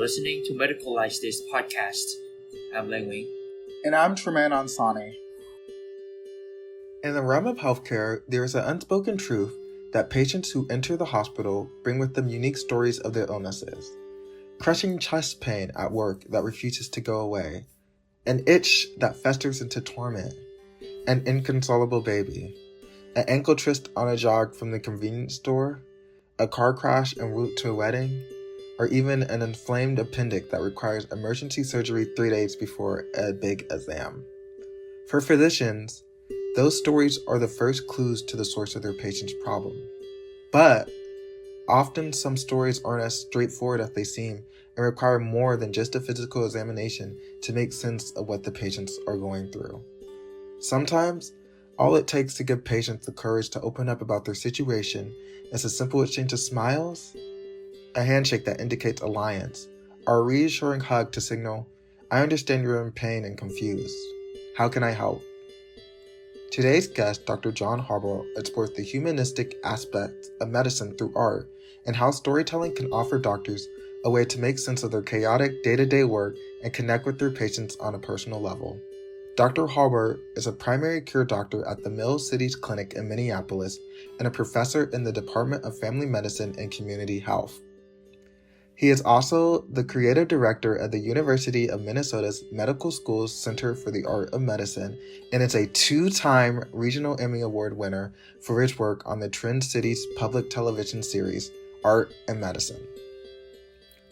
listening to Medicalize This podcast. I'm Leng Wing. And I'm Tremaine Ansani. In the realm of healthcare, there is an unspoken truth that patients who enter the hospital bring with them unique stories of their illnesses. Crushing chest pain at work that refuses to go away, an itch that festers into torment, an inconsolable baby, an ankle twist on a jog from the convenience store, a car crash en route to a wedding, or even an inflamed appendix that requires emergency surgery 3 days before a big exam. For physicians, those stories are the first clues to the source of their patient's problem. But often some stories aren't as straightforward as they seem and require more than just a physical examination to make sense of what the patients are going through. Sometimes, all it takes to give patients the courage to open up about their situation is a simple exchange of smiles, a handshake that indicates alliance, or a reassuring hug to signal, I understand you're in pain and confused. How can I help? Today's guest, Dr. Jon Hallberg, explores the humanistic aspects of medicine through art and how storytelling can offer doctors a way to make sense of their chaotic day-to-day work and connect with their patients on a personal level. Dr. Hallberg is a primary care doctor at the Mill Cities Clinic in Minneapolis and a professor in the Department of Family Medicine and Community Health. He is also the creative director of the University of Minnesota's Medical School's Center for the Art of Medicine and is a 2-time Regional Emmy Award winner for his work on the Trend Cities public television series, Art and Medicine.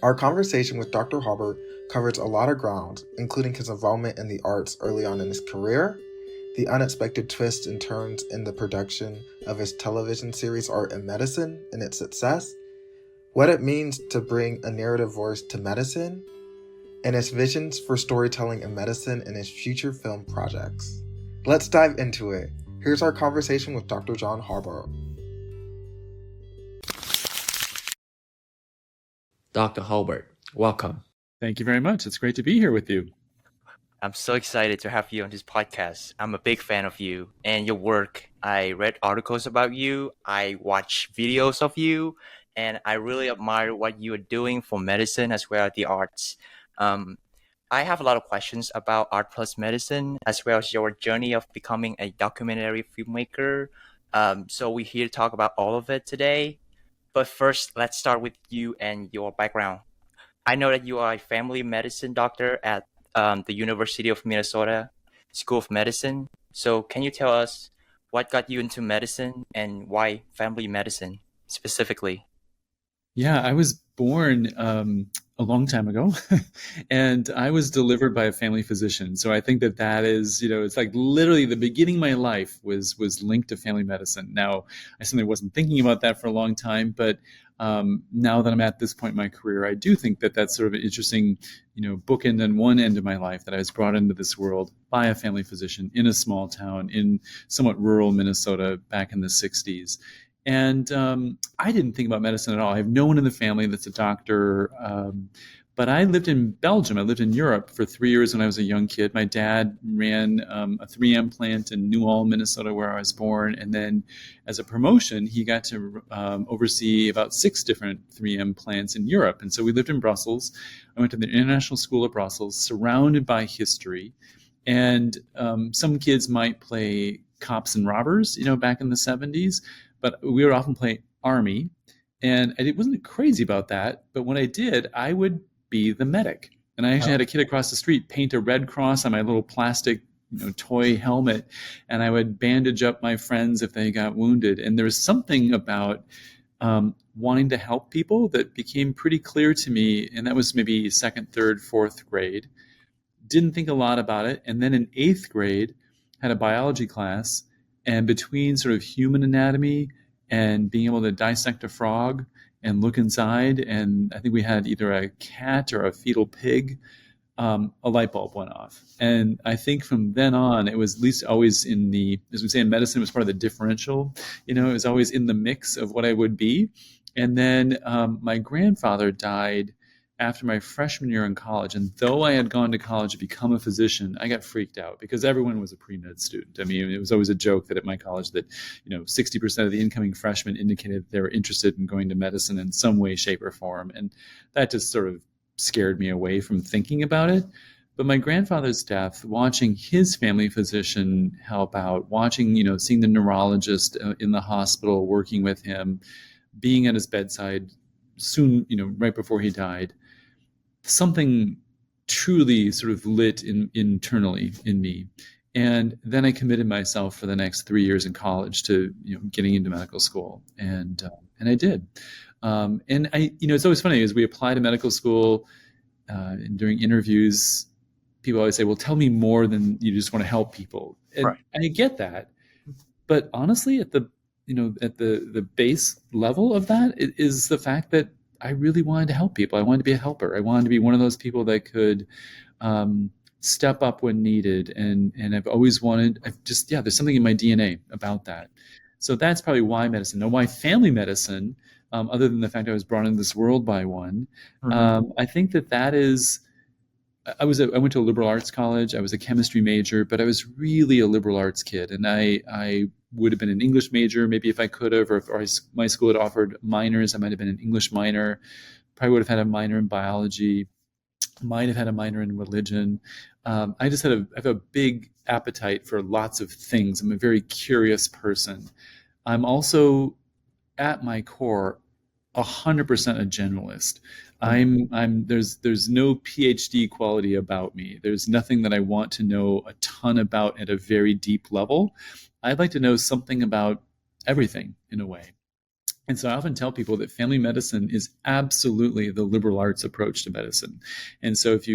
Our conversation with Dr. Hallberg covers a lot of ground, including his involvement in the arts early on in his career, the unexpected twists and turns in the production of his television series Art and Medicine and its success, what it means to bring a narrative voice to medicine, and his visions for storytelling in medicine and his future film projects. Let's dive into it. Here's our conversation with Dr. Jon Hallberg. Dr. Hallberg, welcome. Thank you very much. It's great to be here with you. I'm so excited to have you on this podcast. I'm a big fan of you and your work. I read articles about you. I watch videos of you. And I really admire what you are doing for medicine as well as the arts. I have a lot of questions about art plus medicine, as well as your journey of becoming a documentary filmmaker. So we're here to talk about all of it today. But first, let's start with you and your background. I know that you are a family medicine doctor at the University of Minnesota School of Medicine. So can you tell us what got you into medicine and why family medicine specifically? Yeah, I was born a long time ago, and I was delivered by a family physician. So I think that is, it's like literally the beginning of my life was linked to family medicine. Now, I certainly wasn't thinking about that for a long time, but now that I'm at this point in my career, I do think that that's sort of an interesting, bookend on one end of my life, that I was brought into this world by a family physician in a small town in somewhat rural Minnesota back in the 60s. And I didn't think about medicine at all. I have no one in the family that's a doctor. But I lived in Belgium. I lived in Europe for 3 years when I was a young kid. My dad ran a 3M plant in New Ulm, Minnesota, where I was born. And then as a promotion, he got to oversee about 6 different 3M plants in Europe. And so we lived in Brussels. I went to the International School of Brussels, surrounded by history. And some kids might play cops and robbers, back in the 70s. But we would often play Army, and I wasn't crazy about that. But when I did, I would be the medic. And I actually had a kid across the street paint a red cross on my little plastic, toy helmet, and I would bandage up my friends if they got wounded. And there was something about wanting to help people that became pretty clear to me, and that was maybe 2nd, 3rd, 4th grade. Didn't think a lot about it. And then in 8th grade, had a biology class. And between sort of human anatomy and being able to dissect a frog and look inside, and I think we had either a cat or a fetal pig, a light bulb went off. And I think from then on, it was at least always in the, as we say in medicine, it was part of the differential. It was always in the mix of what I would be. And then my grandfather died after my freshman year in college. And though I had gone to college to become a physician, I got freaked out because everyone was a pre-med student. I mean, it was always a joke that at my college that, 60% of the incoming freshmen indicated they were interested in going to medicine in some way, shape, or form. And that just sort of scared me away from thinking about it. But my grandfather's death, watching his family physician help out, watching, seeing the neurologist in the hospital, working with him, being at his bedside soon, right before he died, something truly sort of lit internally in me. And then I committed myself for the next 3 years in college to, getting into medical school, and I did. And it's always funny as we apply to medical school, and during interviews, people always say, well, tell me more than you just want to help people. And Right. I get that. But honestly, at the base level of that is the fact that I really wanted to help people. I wanted to be a helper. I wanted to be one of those people that could step up when needed. And I've always wanted, there's something in my DNA about that. So that's probably why medicine. Now, why family medicine, other than the fact I was brought into this world by one, I think that is, I went to a liberal arts college. I was a chemistry major, but I was really a liberal arts kid. And I would have been an English major, maybe if I could have, or my school had offered minors, I might have been an English minor, probably would have had a minor in biology, might have had a minor in religion. I have a big appetite for lots of things. I'm a very curious person. I'm also, at my core, 100% a generalist. There's no PhD quality about me. There's nothing that I want to know a ton about at a very deep level. I'd like to know something about everything in a way. And so I often tell people that family medicine is absolutely the liberal arts approach to medicine. And so if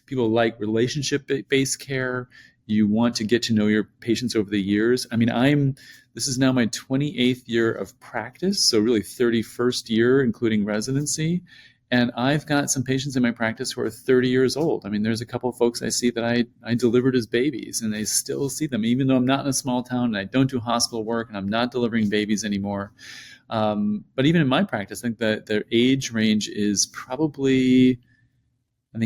people like relationship-based care, you want to get to know your patients over the years. I mean, this is now my 28th year of practice, so really 31st year, including residency. And I've got some patients in my practice who are 30 years old. I mean, there's a couple of folks I see that I delivered as babies, and I still see them, even though I'm not in a small town and I don't do hospital work and I'm not delivering babies anymore. But even in my practice, I think that their age range is probably,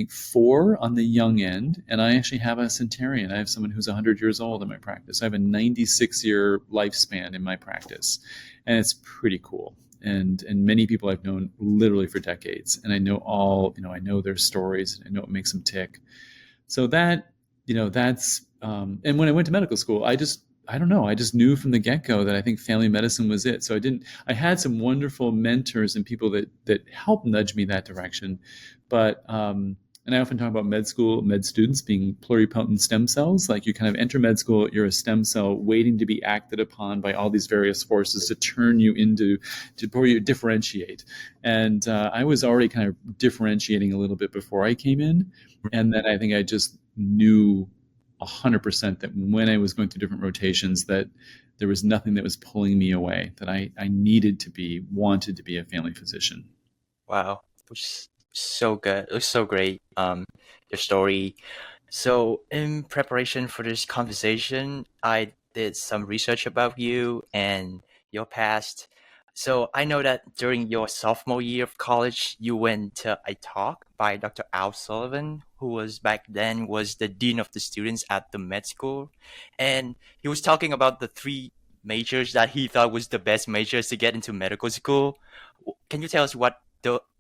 4 on the young end. And I actually have a centenarian. I have someone who's 100 years old in my practice. I have a 96-year lifespan in my practice. And it's pretty cool. And many people I've known literally for decades. And I know I know their stories. I know what makes them tick. So that, that's, and when I went to medical school, I don't know. I just knew from the get-go that I think family medicine was it. So I had some wonderful mentors and people that helped nudge me that direction. But, and I often talk about med students being pluripotent stem cells. Like you kind of enter med school, you're a stem cell waiting to be acted upon by all these various forces to turn you before you differentiate. And I was already kind of differentiating a little bit before I came in. And then I think I just knew 100% that when I was going through different rotations, that there was nothing that was pulling me away, that I wanted to be a family physician. Wow, which is so good. It was so great. Your story. So in preparation for this conversation, I did some research about you and your past. So I know that during your sophomore year of college, you went to a talk by Dr. Al Sullivan, who was back then was the dean of the students at the med school, and he was talking about the 3 majors that he thought was the best majors to get into medical school. Can you tell us what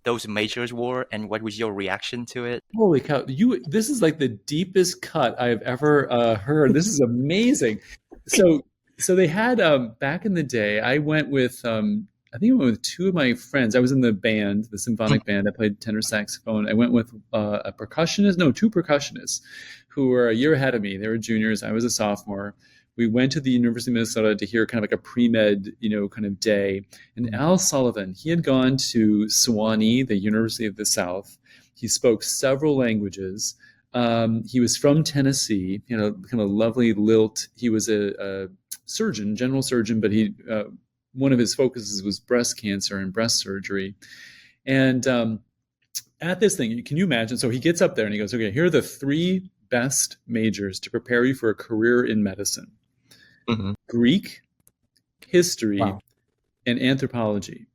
those majors were and what was your reaction to it? Holy cow! This is like the deepest cut I've ever heard. This is amazing. So they had back in the day. I went with I think I went with 2 of my friends. I was in the band, the symphonic band. I played tenor saxophone. I went with 2 percussionists who were a year ahead of me. They were juniors. I was a sophomore. We went to the University of Minnesota to hear kind of like a pre-med, kind of day. And Al Sullivan, he had gone to Sewanee, the University of the South. He spoke several languages. He was from Tennessee, kind of lovely lilt. He was a surgeon, general surgeon, but one of his focuses was breast cancer and breast surgery. And at this thing, can you imagine? So he gets up there and he goes, okay, here are the 3 best majors to prepare you for a career in medicine. Mm-hmm. Greek, history, Wow. and anthropology.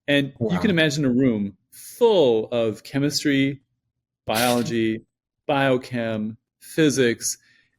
And Wow. you can imagine a room full of chemistry, biology, biochem, physics.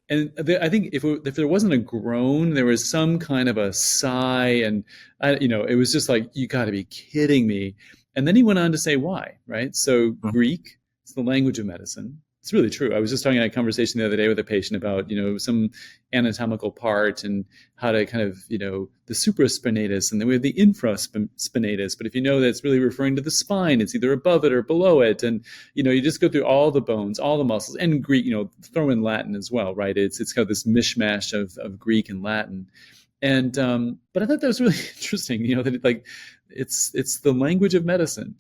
And I think if there wasn't a groan, there was some kind of a sigh. And, it was just like, you got to be kidding me. And then he went on to say why, right? So Greek, It's the language of medicine. It's really true. I was just having a conversation the other day with a patient about, some anatomical part and how to kind of, the supraspinatus, and then we have the infraspinatus. But if you know that it's really referring to the spine, it's either above it or below it. And, you just go through all the bones, all the muscles, and Greek, throw in Latin as well, right? It's kind of this mishmash of Greek and Latin. And, but I thought that was really interesting, that it's the language of medicine.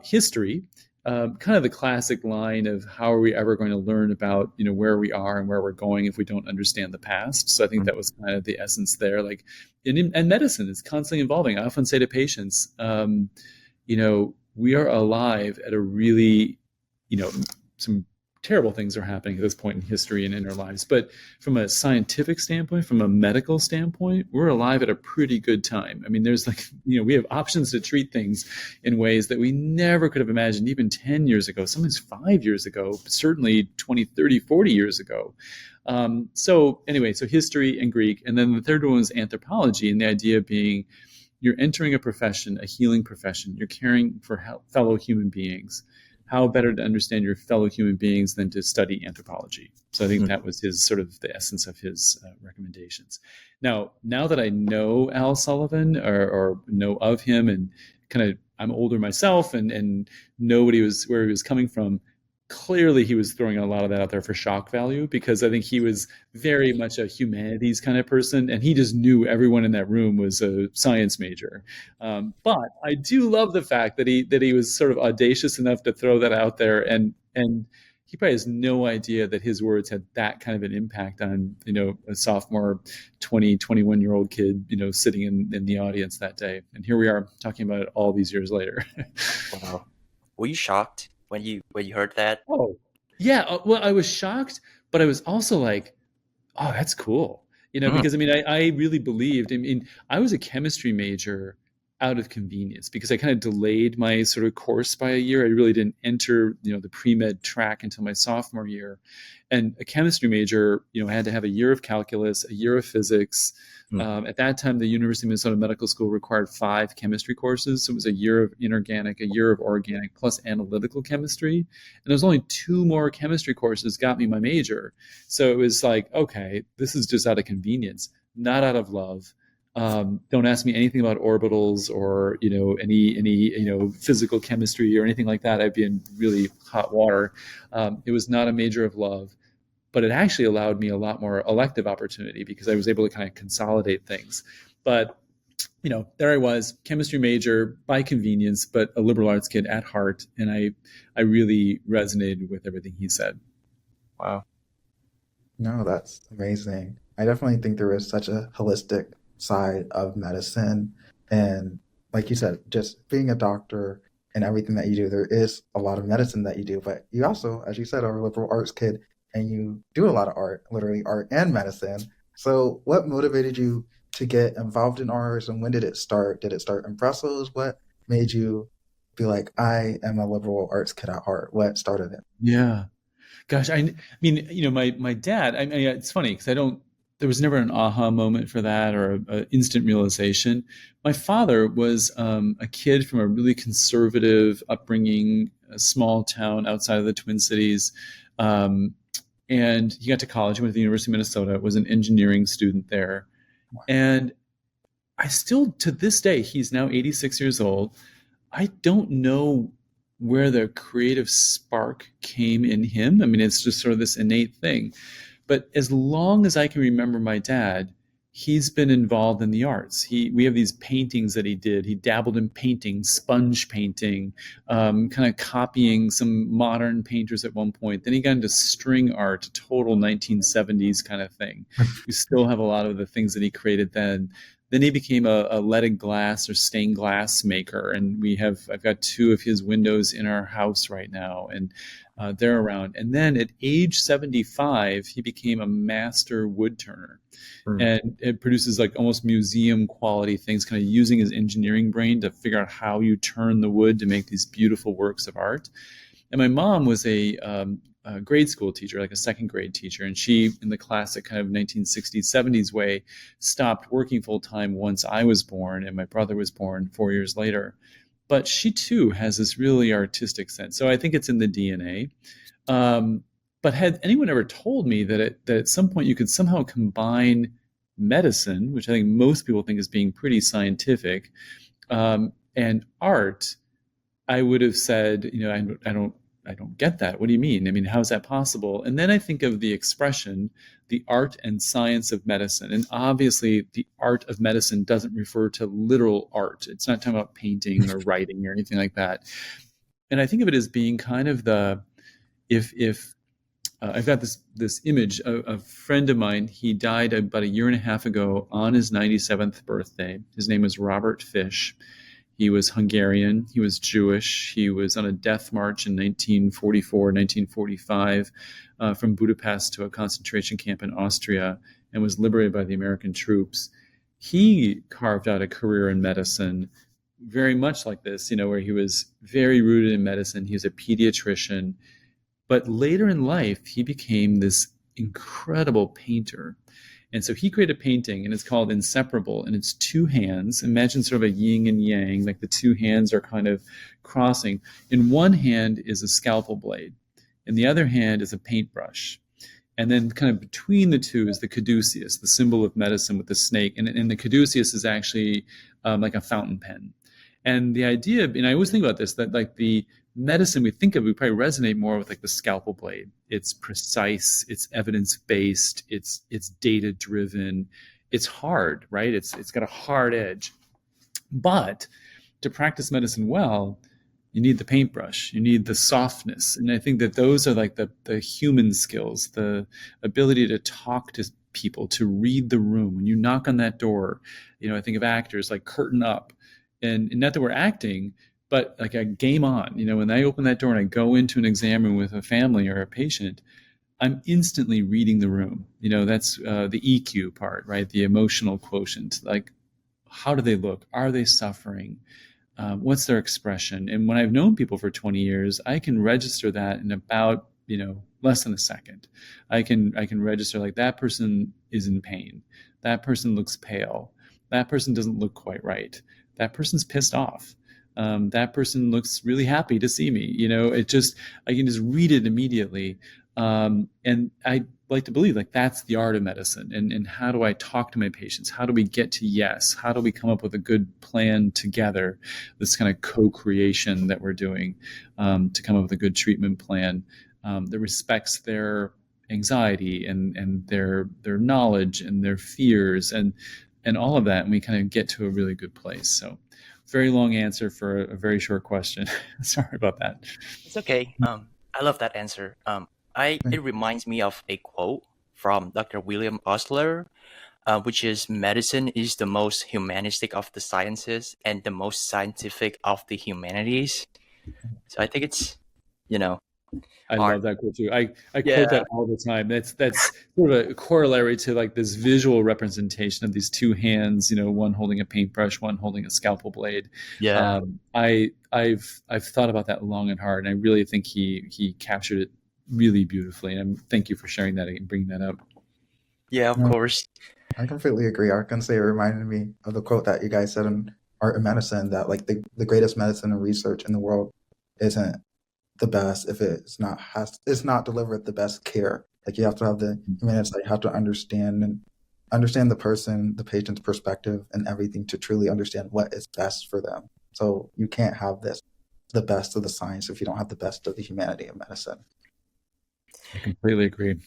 History, kind of the classic line of how are we ever going to learn about, where we are and where we're going if we don't understand the past. So I think that was kind of the essence there. Like, and medicine is constantly evolving. I often say to patients, we are alive at a really, some terrible things are happening at this point in history and in our lives. But from a scientific standpoint, from a medical standpoint, we're alive at a pretty good time. I mean, there's we have options to treat things in ways that we never could have imagined even 10 years ago, sometimes 5 years ago, but certainly 20, 30, 40 years ago. So history and Greek. And then the third one was anthropology, and the idea being you're entering a profession, a healing profession. You're caring for fellow human beings. How better to understand your fellow human beings than to study anthropology? So I think that was his sort of the essence of his recommendations. Now that I know Al Sullivan or know of him, and kind of I'm older myself and know where he was coming from, clearly he was throwing a lot of that out there for shock value, because I think he was very much a humanities kind of person, and he just knew everyone in that room was a science major. But I do love the fact that he was sort of audacious enough to throw that out there, and he probably has no idea that his words had that kind of an impact on, a sophomore, 20, 21-year-old kid, sitting in the audience that day. And here we are talking about it all these years later. Wow. Were you shocked when you heard that? Oh, yeah. Well, I was shocked, but I was also like, oh, that's cool. Because I really believed, I was a chemistry major out of convenience because I kind of delayed my sort of course by a year. I really didn't enter, the pre-med track until my sophomore year. And a chemistry major, I had to have a year of calculus, a year of physics. At that time, the University of Minnesota Medical School required 5 chemistry courses. So it was a year of inorganic, a year of organic, plus analytical chemistry. And there's only 2 more chemistry courses got me my major. So it was like, okay, this is just out of convenience, not out of love. Don't ask me anything about orbitals or, any physical chemistry or anything like that. I'd be in really hot water. It was not a major of love. But it actually allowed me a lot more elective opportunity because I was able to kind of consolidate things. But, there I was, chemistry major by convenience, but a liberal arts kid at heart. And I really resonated with everything he said. Wow. No, that's amazing. I definitely think there is such a holistic side of medicine. And like you said, just being a doctor and everything that you do, there is a lot of medicine that you do. But you also, as you said, are a liberal arts kid. And you do a lot of art, literally art and medicine. So what motivated you to get involved in arts, and when did it start? Did it start in Brussels? What made you be like, I am a liberal arts kid at heart? What started it? Yeah. Gosh, my dad, it's funny because there was never an aha moment for that or an instant realization. My father was a kid from a really conservative upbringing, a small town outside of the Twin Cities. And he got to college, he went to the University of Minnesota, was an engineering student there. Wow. And I still, to this day, he's now 86 years old. I don't know where the creative spark came in him. It's just sort of this innate thing. But as long as I can remember my dad, he's been involved in the arts. We have these paintings that he did. He dabbled in painting, sponge painting, kind of copying some modern painters at one point. Then he got into string art, total 1970s kind of thing. We still have a lot of the things that he created then. Then he became a leaded glass or stained glass maker, and I've got 2 of his windows in our house right now, and they're around. And then at age 75, he became a master wood turner. And it produces like almost museum quality things, kind of using his engineering brain to figure out how you turn the wood to make these beautiful works of art. And my mom was a grade school teacher, like a second grade teacher. And she, in the classic kind of 1960s, 70s way, stopped working full time once I was born and my brother was born 4 years later. but she too has this really artistic sense. So I think it's in the DNA. But had anyone ever told me that at some point you could somehow combine medicine, which I think most people think is being pretty scientific, and art, I would have said, I don't get that. What do you mean? I mean, how is that possible? And then I think of the expression, the art and science of medicine. And obviously, the art of medicine doesn't refer to literal art. It's not talking about painting or writing or anything like that. And I think of it as being kind of if I've got this image. A friend of mine, he died about a year and a half ago on his 97th birthday. His name was Robert Fish. He was Hungarian. He was Jewish. He was on a death march in 1944, 1945, from Budapest to a concentration camp in Austria, and was liberated by the American troops. He carved out a career in medicine, very much like this, where he was very rooted in medicine. He was a pediatrician. But later in life, he became this incredible painter. And so he created a painting, and it's called Inseparable, and it's two hands. Imagine sort of a yin and yang, like the two hands are kind of crossing. In one hand is a scalpel blade, and the other hand is a paintbrush. And then kind of between the two is the caduceus, the symbol of medicine with the snake. And the caduceus is actually like a fountain pen. And the idea, and I always think about this, that like the medicine we think of, we probably resonate more with like the scalpel blade. It's precise, it's evidence-based, it's data-driven, it's hard, right? It's got a hard edge. But to practice medicine well, you need the paintbrush, you need the softness. And I think that those are like the human skills, the ability to talk to people, to read the room. When you knock on that door, I think of actors like curtain up. And not that we're acting, but like a game on. When I open that door and I go into an exam room with a family or a patient, I'm instantly reading the room. That's the EQ part, right? The emotional quotient. Like, how do they look? Are they suffering? What's their expression? And when I've known people for 20 years, I can register that in about, less than a second. I can register like that person is in pain. That person looks pale. That person doesn't look quite right. That person's pissed off. That person looks really happy to see me. I can just read it immediately. And I like to believe like that's the art of medicine. And how do I talk to my patients? How do we get to yes? How do we come up with a good plan together? This kind of co-creation that we're doing to come up with a good treatment plan that respects their anxiety and their knowledge and their fears and all of that. And we kind of get to a really good place. So very long answer for a very short question. Sorry about that. It's okay. I love that answer. It reminds me of a quote from Dr. William Osler, which is medicine is the most humanistic of the sciences and the most scientific of the humanities. So I think it's, I love that quote too. I quote that all the time. That's sort of a corollary to like this visual representation of these two hands, one holding a paintbrush, one holding a scalpel blade. Yeah. I've thought about that long and hard, and I really think he captured it really beautifully. And thank you for sharing that and bringing that up. Yeah, of course. I completely agree. I can say it reminded me of the quote that you guys said in Art and Medicine, that like the greatest medicine and research in the world isn't the best if it's not delivered the best care. Like you have to have the humanity, you have to understand the person, the patient's perspective and everything to truly understand what is best for them. So you can't have the best of the science if you don't have the best of the humanity of medicine. I completely agree.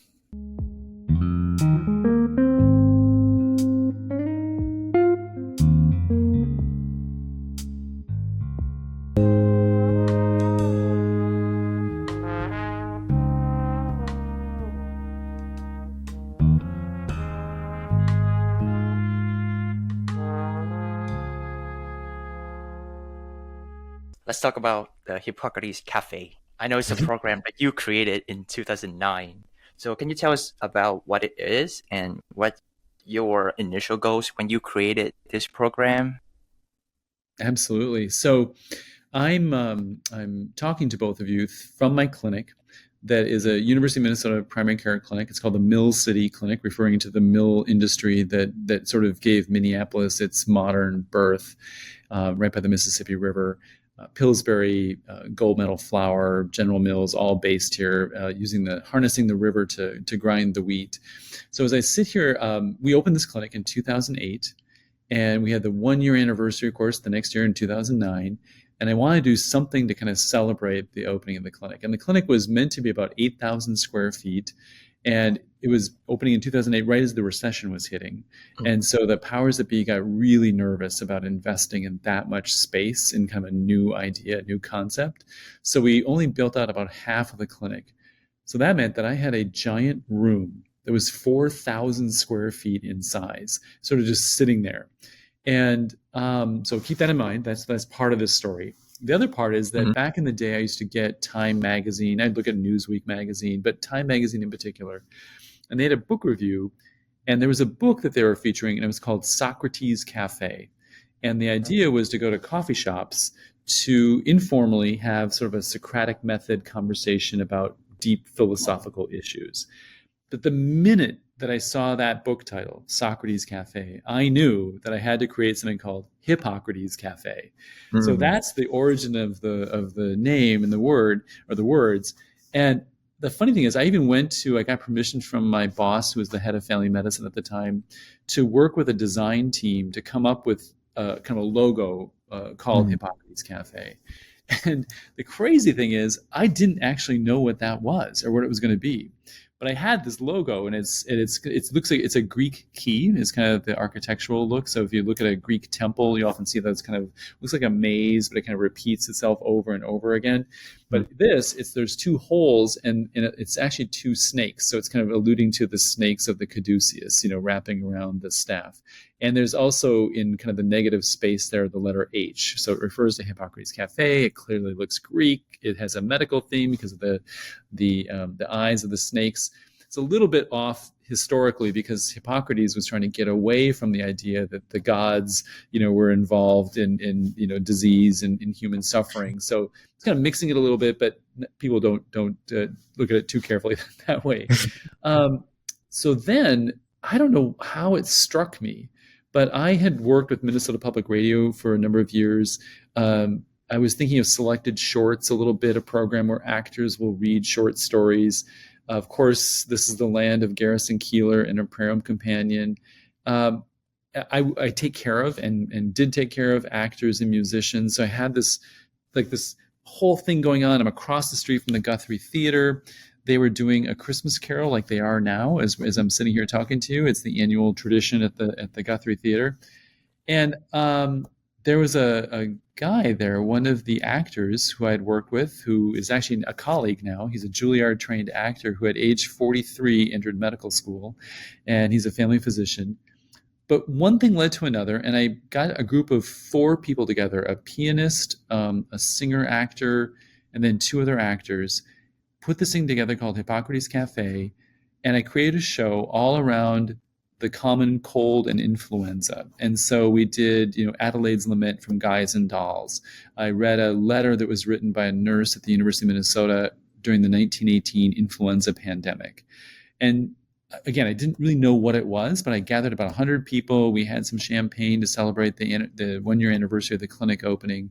Let's talk about the Hippocrates Cafe. I know it's a program that you created in 2009. So can you tell us about what it is and what your initial goals when you created this program? Absolutely. So I'm talking to both of you from my clinic that is a University of Minnesota primary care clinic. It's called the Mill City Clinic, referring to the mill industry that sort of gave Minneapolis its modern birth right by the Mississippi River. Pillsbury, Gold Medal Flour, General Mills, all based here, harnessing the river to grind the wheat. So as I sit here, we opened this clinic in 2008, and we had the 1-year anniversary, of course, the next year in 2009. And I wanted to do something to kind of celebrate the opening of the clinic. And the clinic was meant to be about 8,000 square feet. And it was opening in 2008, right as the recession was hitting. And so the powers that be got really nervous about investing in that much space in kind of a new idea, a new concept. So we only built out about half of the clinic. So that meant that I had a giant room that was 4,000 square feet in size, sort of just sitting there. And so keep that in mind. That's part of this story. The other part is that back in the day, I used to get Time magazine. I'd look at Newsweek magazine, but Time magazine in particular. And they had a book review, and there was a book that they were featuring, and it was called Socrates Cafe. And the idea was to go to coffee shops to informally have sort of a Socratic method conversation about deep philosophical issues. But the minute that I saw that book title, Socrates Cafe, I knew that I had to create something called Hippocrates Cafe. So that's the origin of the name and the word, or the words. And the funny thing is, I got permission from my boss, who was the head of family medicine at the time, to work with a design team to come up with kind of a logo called Hippocrates Cafe. And the crazy thing is, I didn't actually know what that was or what it was going to be. But I had this logo, and it looks like it's a Greek key. It's kind of the architectural look. So if you look at a Greek temple, you often see that it's kind of looks like a maze, but it kind of repeats itself over and over again. But there's two holes, and it's actually two snakes. So it's kind of alluding to the snakes of the caduceus, wrapping around the staff. And there's also, in kind of the negative space there, the letter H. So it refers to Hippocrates Cafe. It clearly looks Greek. It has a medical theme because of the eyes of the snakes. It's a little bit off historically because Hippocrates was trying to get away from the idea that the gods, were involved in disease and in human suffering. So it's kind of mixing it a little bit, but people don't look at it too carefully that way. So then I don't know how it struck me, but I had worked with Minnesota Public Radio for a number of years. I was thinking of Selected Shorts, a little bit, a program where actors will read short stories. Of course, this is the land of Garrison Keillor and Imperium Companion. I take care of and did take care of actors and musicians. So I had this whole thing going on. I'm across the street from the Guthrie Theater. They were doing A Christmas Carol like they are now, as I'm sitting here talking to you. It's the annual tradition at the Guthrie Theater. And there was a guy there, one of the actors who I'd worked with, who is actually a colleague now. He's a Juilliard-trained actor who at age 43 entered medical school, and he's a family physician. But one thing led to another, and I got a group of 4 people together, a pianist, a singer-actor, and then 2 other actors, put this thing together called Hippocrates Cafe, and I created a show all around the common cold and influenza. And so we did, Adelaide's Lament from Guys and Dolls. I read a letter that was written by a nurse at the University of Minnesota during the 1918 influenza pandemic. And again, I didn't really know what it was, but I gathered about 100 people. We had some champagne to celebrate the 1-year anniversary of the clinic opening.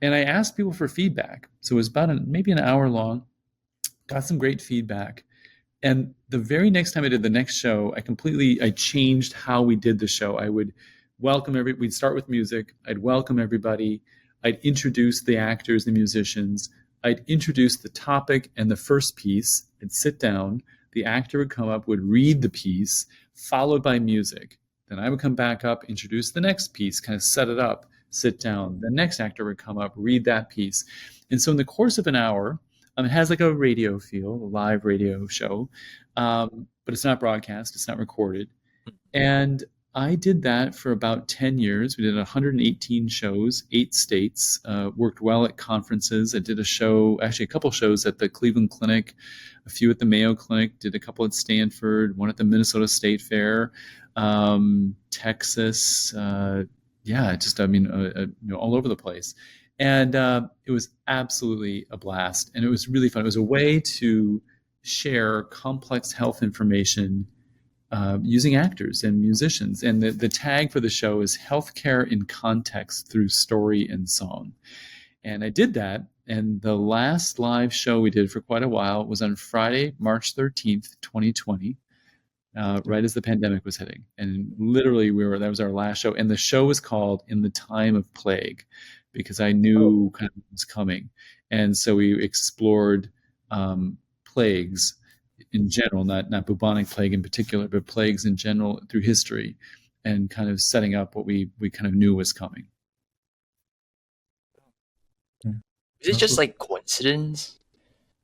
And I asked people for feedback. So it was about maybe an hour long. Got some great feedback. And the very next time I did the next show, I changed how we did the show. I would we'd start with music. I'd welcome everybody. I'd introduce the actors, the musicians. I'd introduce the topic and the first piece. I'd sit down. The actor would come up, would read the piece, followed by music. Then I would come back up, introduce the next piece, kind of set it up, sit down. The next actor would come up, read that piece. And so in the course of an hour, it has like a radio feel, a live radio show, but it's not broadcast, it's not recorded. And I did that for about 10 years. We did 118 shows, 8 states, worked well at conferences. I did a couple shows at the Cleveland Clinic, a few at the Mayo Clinic, did a couple at Stanford, one at the Minnesota State Fair, Texas, all over the place. And it was absolutely a blast. And it was really fun. It was a way to share complex health information using actors and musicians. And the tag for the show is Healthcare in Context Through Story and Song. And I did that. And the last live show we did for quite a while was on Friday, March 13th, 2020, right as the pandemic was hitting. And literally that was our last show. And the show was called In the Time of Plague, because I knew kind of what was coming. And so we explored plagues in general, not bubonic plague in particular, but plagues in general through history, and kind of setting up what we kind of knew was coming. Is it just like coincidence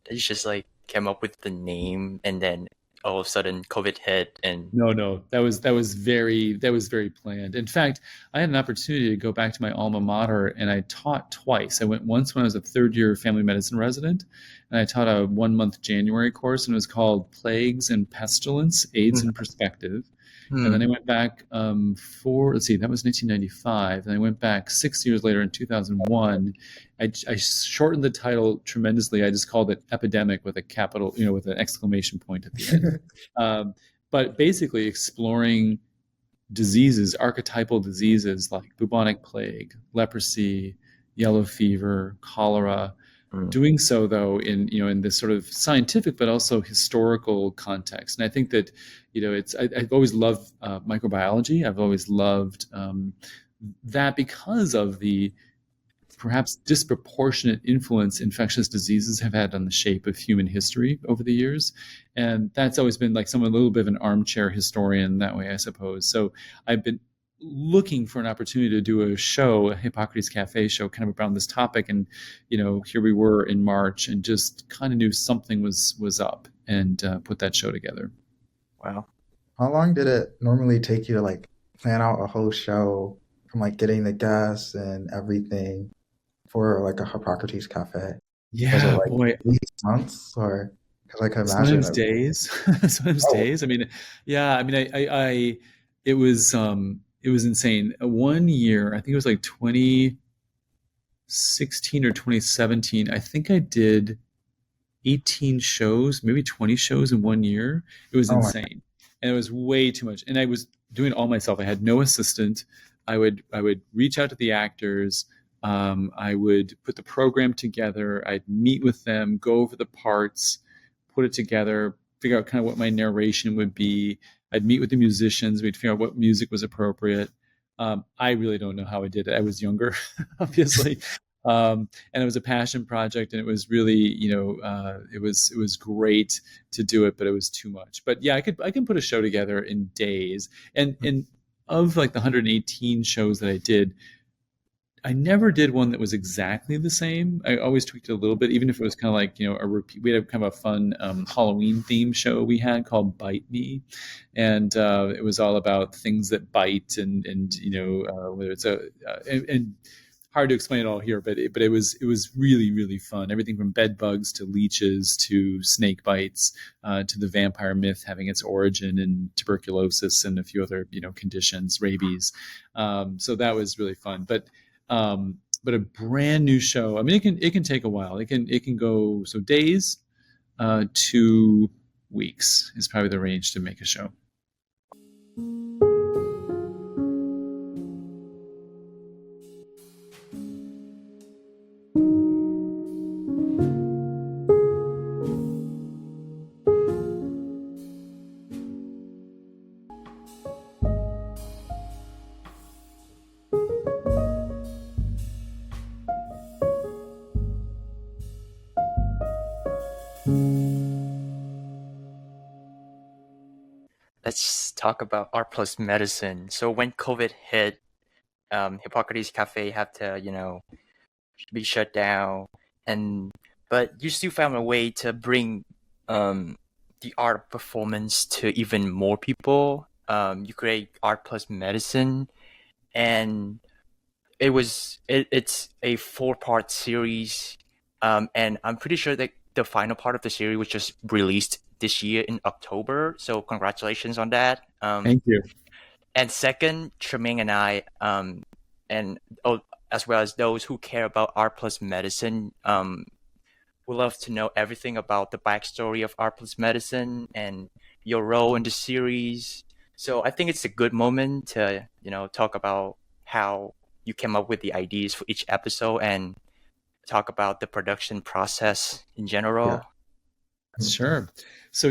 that you just like came up with the name and then all of a sudden COVID hit and No, that was very planned. In fact, I had an opportunity to go back to my alma mater, and I taught twice. I went once when I was a third year family medicine resident, and I taught a 1-month January course, and it was called Plagues and Pestilence: AIDS in Perspective. And then I went back that was 1995. And I went back 6 years later in 2001. I shortened the title tremendously. I just called it Epidemic with a capital, with an exclamation point at the end. But basically exploring diseases, archetypal diseases like bubonic plague, leprosy, yellow fever, cholera, doing so though in this sort of scientific but also historical context. And I think that I've always loved microbiology. I've always loved that because of the perhaps disproportionate influence infectious diseases have had on the shape of human history over the years. And that's always been like a little bit of an armchair historian that way, I suppose. So I've been looking for an opportunity to do a show, a Hippocrates Cafe show, kind of around this topic. And, here we were in March and just kind of knew something was up, and put that show together. wow. How long did it normally take you to like plan out a whole show, from like getting the guests and everything for like a Hippocrates Cafe? Yeah, Was it like boy. weeks, months, or because I can imagine Sometimes days. Sometimes days. I mean, yeah. I mean, it was insane. One year, I think it was like 2016 or 2017. I think I did 18 shows, maybe 20 shows in 1 year. It was insane, and it was way too much. And I was doing it all myself. I had no assistant. I would reach out to the actors. I would put the program together. I'd meet with them, go over the parts, put it together, figure out kind of what my narration would be. I'd meet with the musicians. We'd figure out what music was appropriate. I really don't know how I did it. I was younger, obviously. And it was a passion project, and it was really, it was great to do it, but it was too much. But yeah, I can put a show together in days. And of like the 118 shows that I did, I never did one that was exactly the same. I always tweaked it a little bit, even if it was kind of like, a repeat. We had kind of a fun Halloween theme show we had called Bite Me. And it was all about things that bite and whether it's and hard to explain it all here, but it was really, really fun. Everything from bed bugs to leeches to snake bites to the vampire myth having its origin in tuberculosis and a few other, conditions, rabies. So that was really fun. But a brand new show, I mean, it can take a while. It can go days to weeks is probably the range to make a show. Let's talk about art plus medicine. So when COVID hit, Hippocrates Cafe had to, be shut down, but you still found a way to bring the art performance to even more people. You create art plus medicine, and it's a 4-part series, and I'm pretty sure that the final part of the series was just released this year in October. So congratulations on that. Thank you. And second, Tremaine and I, as well as those who care about art plus medicine, would love to know everything about the backstory of art plus medicine and your role in the series. So I think it's a good moment to, talk about how you came up with the ideas for each episode and talk about the production process in general? Sure. So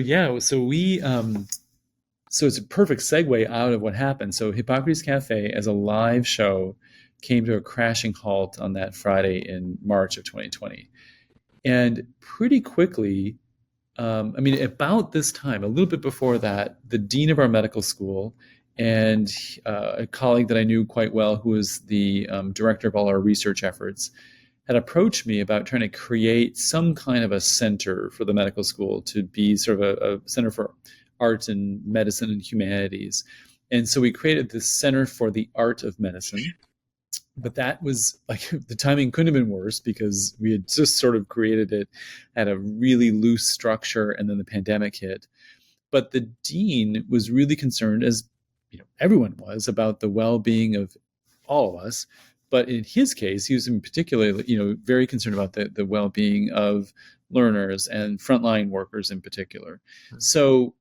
so it's a perfect segue out of what happened. So Hippocrates Cafe as a live show came to a crashing halt on that Friday in March of 2020. And pretty quickly, about this time, a little bit before that, the dean of our medical school and a colleague that I knew quite well, who was the director of all our research efforts, had approached me about trying to create some kind of a center for the medical school to be sort of a center for art and medicine and humanities. And so we created this Center for the Art of Medicine. But that was like the timing couldn't have been worse because we had just sort of created it at a really loose structure, and then the pandemic hit. But the dean was really concerned, as everyone was, about the well-being of all of us. But in his case, he was in particular, very concerned about the well-being of learners and frontline workers in particular. So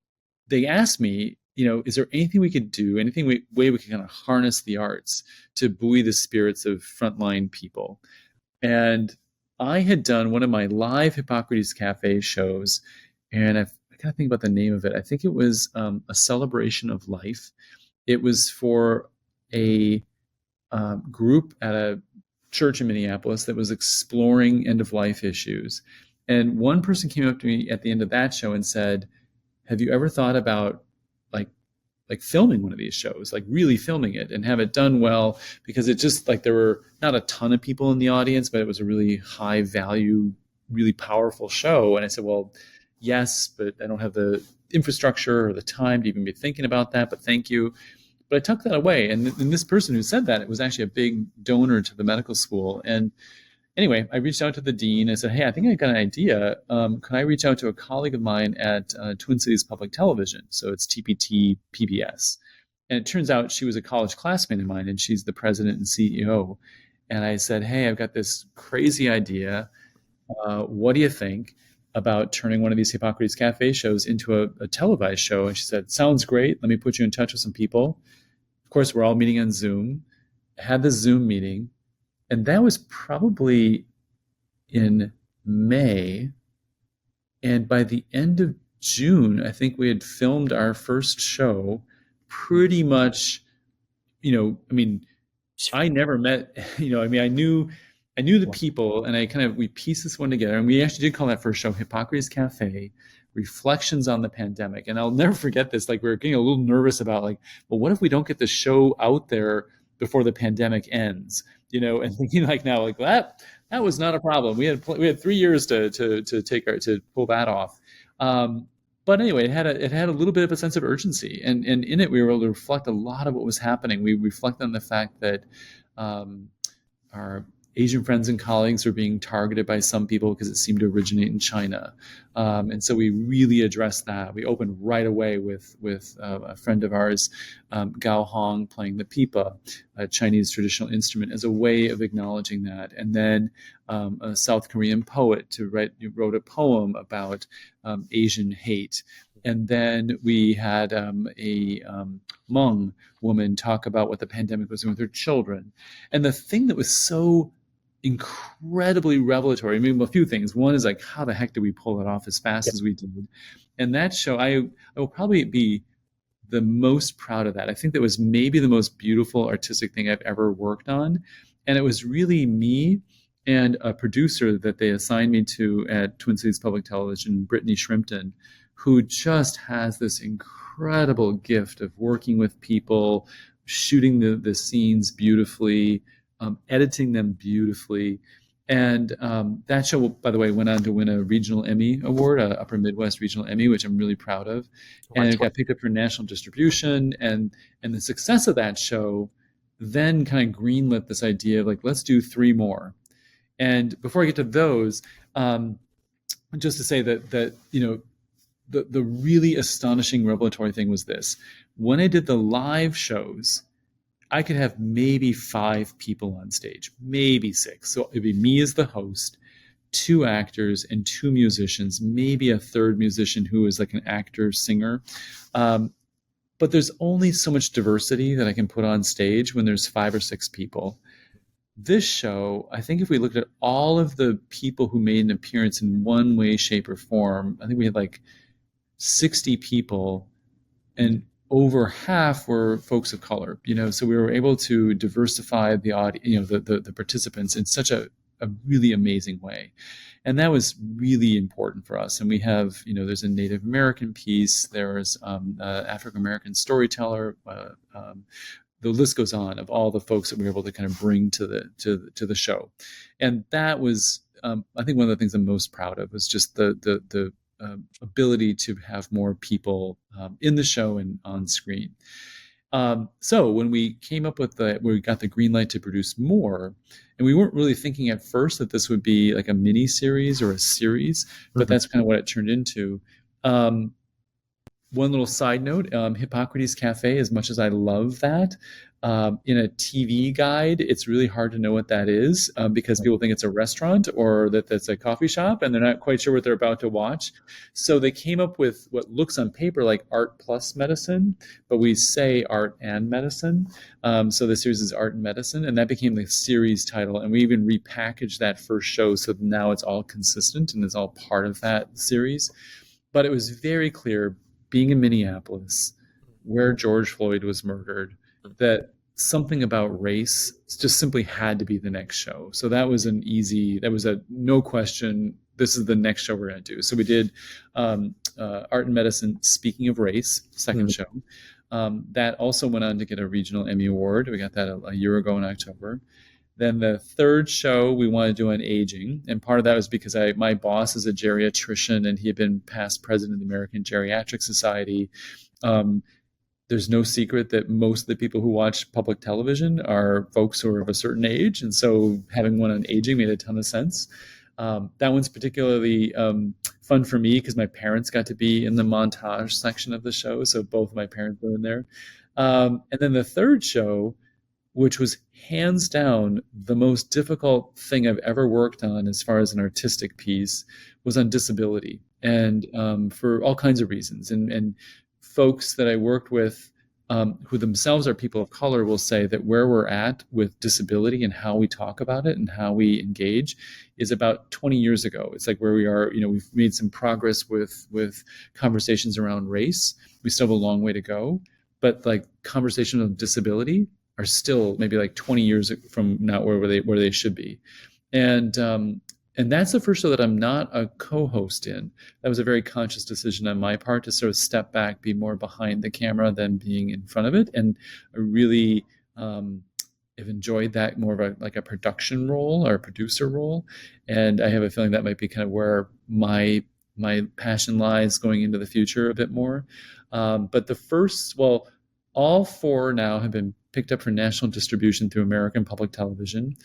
they asked me, is there anything we could do, way we could kind of harness the arts to buoy the spirits of frontline people? And I had done one of my live Hippocrates Cafe shows, and I got to think about the name of it. I think it was a celebration of life. It was for a group at a church in Minneapolis that was exploring end-of-life issues. And one person came up to me at the end of that show and said, have you ever thought about like filming one of these shows, like really filming it and have it done well? Because it just there were not a ton of people in the audience, but it was a really high value, really powerful show. And I said, well, yes, but I don't have the infrastructure or the time to even be thinking about that, but thank you. But I tucked that away. And this person who said that, it was actually a big donor to the medical school. And anyway, I reached out to the dean. I said, hey, I think I got an idea. Could I reach out to a colleague of mine at Twin Cities Public Television? So it's TPT PBS. And it turns out she was a college classmate of mine, and she's the president and CEO. And I said, hey, I've got this crazy idea. What do you think about turning one of these Hippocrates Cafe shows into a televised show? And she said, sounds great. Let me put you in touch with some people. Of course, we're all meeting on Zoom. I had the Zoom meeting. And that was probably in May. And by the end of June, I think we had filmed our first show pretty much, I never met, I knew the people, and we pieced this one together. And we actually did call that first show Hippocrates Cafe, Reflections on the Pandemic. And I'll never forget this. We were getting a little nervous about well, what if we don't get the show out there before the pandemic ends? And thinking now, that was not a problem. We had 3 years to pull that off. But anyway, it had a little bit of a sense of urgency, and in it we were able to reflect a lot of what was happening. We reflected on the fact that our Asian friends and colleagues were being targeted by some people because it seemed to originate in China. And so we really addressed that. We opened right away with a friend of ours, Gao Hong, playing the pipa, a Chinese traditional instrument, as a way of acknowledging that. And then a South Korean poet who wrote a poem about Asian hate. And then we had a Hmong woman talk about what the pandemic was doing with her children. And the thing that was so incredibly revelatory, a few things. One is how the heck did we pull it off as fast as we did? And that show, I will probably be the most proud of that. I think that was maybe the most beautiful artistic thing I've ever worked on. And it was really me and a producer that they assigned me to at Twin Cities Public Television, Brittany Shrimpton, who just has this incredible gift of working with people, shooting the scenes beautifully, editing them beautifully. And that show, by the way, went on to win a regional Emmy award, a Upper Midwest regional Emmy, which I'm really proud of. And it got picked up for national distribution. And the success of that show then kind of greenlit this idea of let's do 3 more. And before I get to those, just to say that the really astonishing revelatory thing was this. When I did the live shows, I could have maybe 5 people on stage, maybe 6. So it'd be me as the host, 2 actors and 2 musicians, maybe a 3rd musician who is an actor, singer. But there's only so much diversity that I can put on stage when there's 5 or 6 people. this show, I think if we looked at all of the people who made an appearance in one way, shape, or form, I think we had like 60 people, and over half were folks of color. So we were able to diversify the audience, the participants in such a really amazing way. And that was really important for us. And we have, there's a Native American piece, there's African American storyteller, the list goes on of all the folks that we were able to kind of bring to the show. And that was, I think, one of the things I'm most proud of was just the ability to have more people in the show and on screen. So when we came up with we got the green light to produce more, and we weren't really thinking at first that this would be like a mini series or a series, but that's kind of what it turned into. One little side note, Hippocrates Cafe, as much as I love that, in a TV guide, it's really hard to know what that is because people think it's a restaurant or that that's a coffee shop, and they're not quite sure what they're about to watch. So they came up with what looks on paper like art plus medicine, but we say art and medicine. So the series is Art and Medicine, and that became the series title. And we even repackaged that first show so now it's all consistent and it's all part of that series. But it was very clear, being in Minneapolis, where George Floyd was murdered, that something about race just simply had to be the next show. So that was a no question, this is the next show we're going to do. So we did Art and Medicine, Speaking of Race, second show. That also went on to get a regional Emmy Award. We got that a year ago in October. Then the third show we wanted to do on aging, and part of that was because my boss is a geriatrician, and he had been past president of the American Geriatric Society. There's no secret that most of the people who watch public television are folks who are of a certain age, and so having one on aging made a ton of sense. That one's particularly fun for me because my parents got to be in the montage section of the show, so both of my parents were in there. And then the third show, which was hands down the most difficult thing I've ever worked on as far as an artistic piece, was on disability, and for all kinds of reasons. And folks that I worked with who themselves are people of color will say that where we're at with disability and how we talk about it and how we engage is about 20 years ago. It's like where we are, we've made some progress with conversations around race. We still have a long way to go, but like conversations on disability are still maybe like 20 years from now where they should be. And that's the first show that I'm not a co-host in. That was a very conscious decision on my part to sort of step back, be more behind the camera than being in front of it. And I really have enjoyed that more of a production role or a producer role. And I have a feeling that might be kind of where my passion lies going into the future a bit more. But all four now have been picked up for national distribution through American Public Television.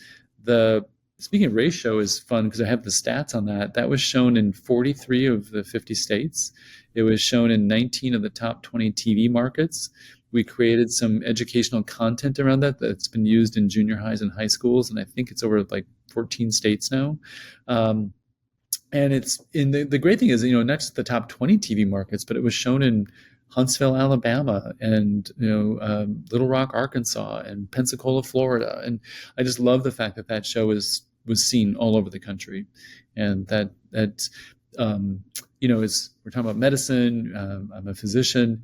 The Speaking of Race show is fun because I have the stats on that. That was shown in 43 of the 50 states. It was shown in 19 of the top 20 TV markets. We created some educational content around that's been used in junior highs and high schools, and I think it's over like 14 states now. And it's the great thing is, not just the top 20 TV markets, but it was shown in Huntsville, Alabama, and Little Rock, Arkansas, and Pensacola, Florida. And I just love the fact that show was seen all over the country, and that we're talking about medicine. I'm a physician.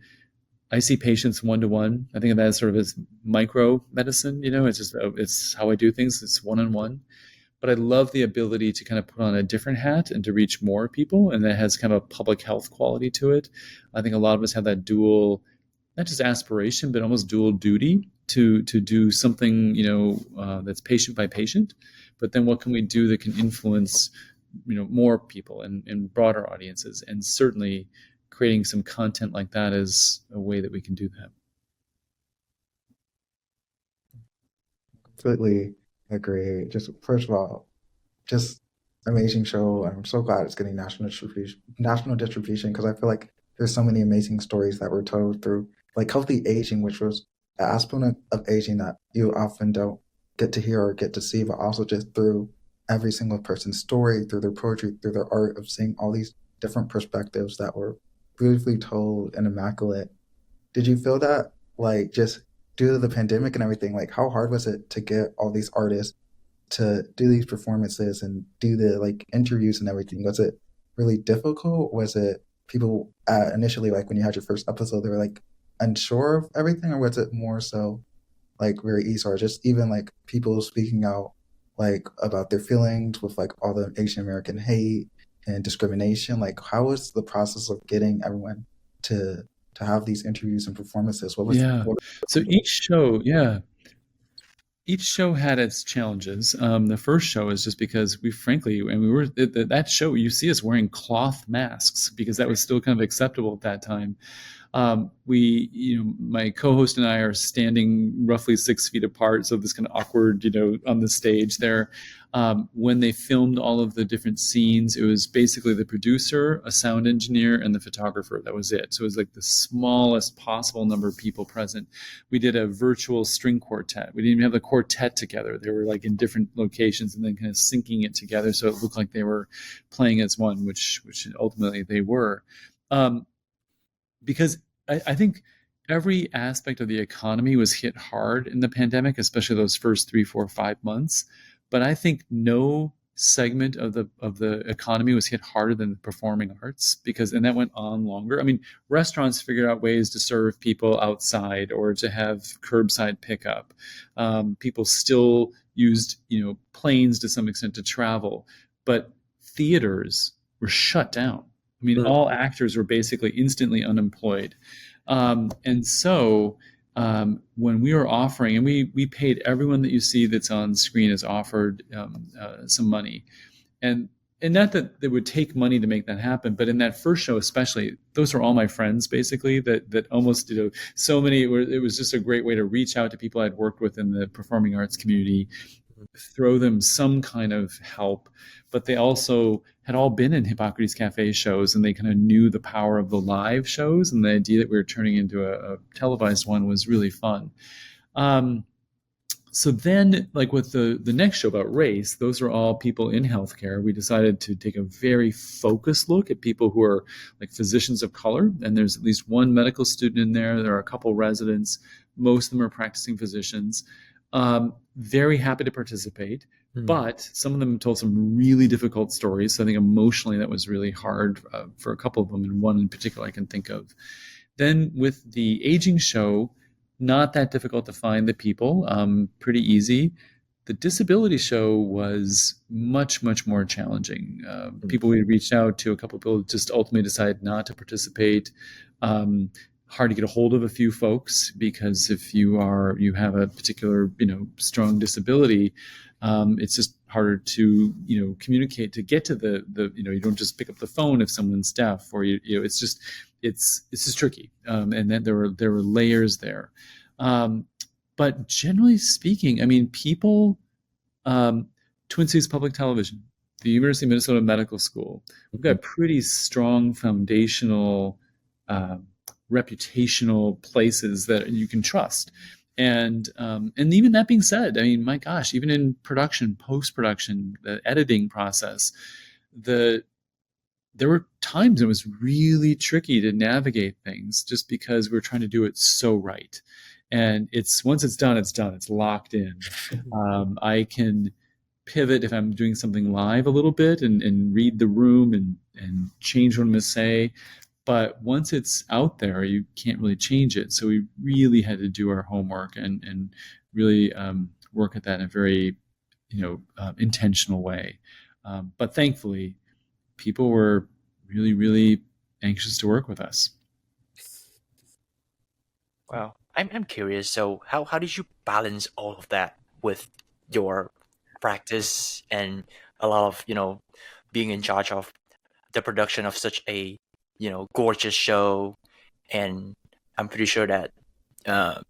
I see patients one-to-one. I think of that as sort of as micro medicine. It's how I do things. It's one-on-one. But I love the ability to kind of put on a different hat and to reach more people. And that has kind of a public health quality to it. I think a lot of us have that dual, not just aspiration, but almost dual duty to do something, that's patient by patient. But then what can we do that can influence, more people and broader audiences? And certainly creating some content like that is a way that we can do that. Completely agree. Just first of all, just amazing show. I'm so glad it's getting national distribution because I feel like there's so many amazing stories that were told through like healthy aging, which was the aspect of aging that you often don't get to hear or get to see, but also just through every single person's story, through their poetry, through their art, of seeing all these different perspectives that were beautifully told and immaculate. Did you feel that, like, just due to the pandemic and everything, like how hard was it to get all these artists to do these performances and do the like interviews and everything? Was it really difficult? Was it people initially, like when you had your first episode, they were like unsure of everything, or was it more so like very easy, or just even like people speaking out like about their feelings with like all the Asian American hate and discrimination? Like, how was the process of getting everyone to have these interviews and performances? What was Yeah. what, So each show had its challenges. The first show is just because we frankly, and we were that show, you see us wearing cloth masks because that was still kind of acceptable at that time. My co-host and I are standing roughly 6 feet apart, so this kind of awkward, on the stage there. When they filmed all of the different scenes, it was basically the producer, a sound engineer, and the photographer. That was it. So it was like the smallest possible number of people present. We did a virtual string quartet. We didn't even have the quartet together. They were like in different locations and then kind of syncing it together so it looked like they were playing as one, which ultimately they were. Because I think every aspect of the economy was hit hard in the pandemic, especially those first 3, 4, 5 months. But I think no segment of the economy was hit harder than the performing arts, and that went on longer. I mean, restaurants figured out ways to serve people outside or to have curbside pickup. People still used, planes to some extent to travel, but theaters were shut down. I mean, all actors were basically instantly unemployed. And so when we were offering, and we paid everyone that you see that's on screen is offered some money. And not that it would take money to make that happen, but in that first show especially, those were all my friends basically that almost, so many, it was just a great way to reach out to people I'd worked with in the performing arts community, throw them some kind of help. But they also had all been in Hippocrates Cafe shows, and they kind of knew the power of the live shows, and the idea that we were turning into a televised one was really fun. So then, like with the next show about race, those are all people in healthcare. We decided to take a very focused look at people who are like physicians of color, and there's at least one medical student in there. There are a couple residents. Most of them are practicing physicians. Very happy to participate, but some of them told some really difficult stories. So I think emotionally that was really hard for a couple of them, and one in particular I can think of. Then with the aging show, not that difficult to find the people, pretty easy. The disability show was much, much more challenging. People we reached out to, a couple of people just ultimately decided not to participate. Hard to get a hold of a few folks, because if you have a particular, strong disability, it's just harder to, communicate, to get to the, you don't just pick up the phone if someone's deaf, or, it's just tricky. And then there were layers there. But generally speaking, I mean, people, Twin Cities Public Television, the University of Minnesota Medical School, we've got pretty strong foundational, reputational places that you can trust. And even that being said, I mean, my gosh, even in production, post-production, the editing process, there were times it was really tricky to navigate things just because we're trying to do it so right. And once it's done, it's locked in. I can pivot if I'm doing something live a little bit and read the room and change what I'm going to say. But once it's out there, you can't really change it. So we really had to do our homework and really work at that in a very, intentional way. But thankfully, people were really, really anxious to work with us. Wow. I'm curious. So how did you balance all of that with your practice and a lot of, being in charge of the production of such a, gorgeous show? And I'm pretty sure that, there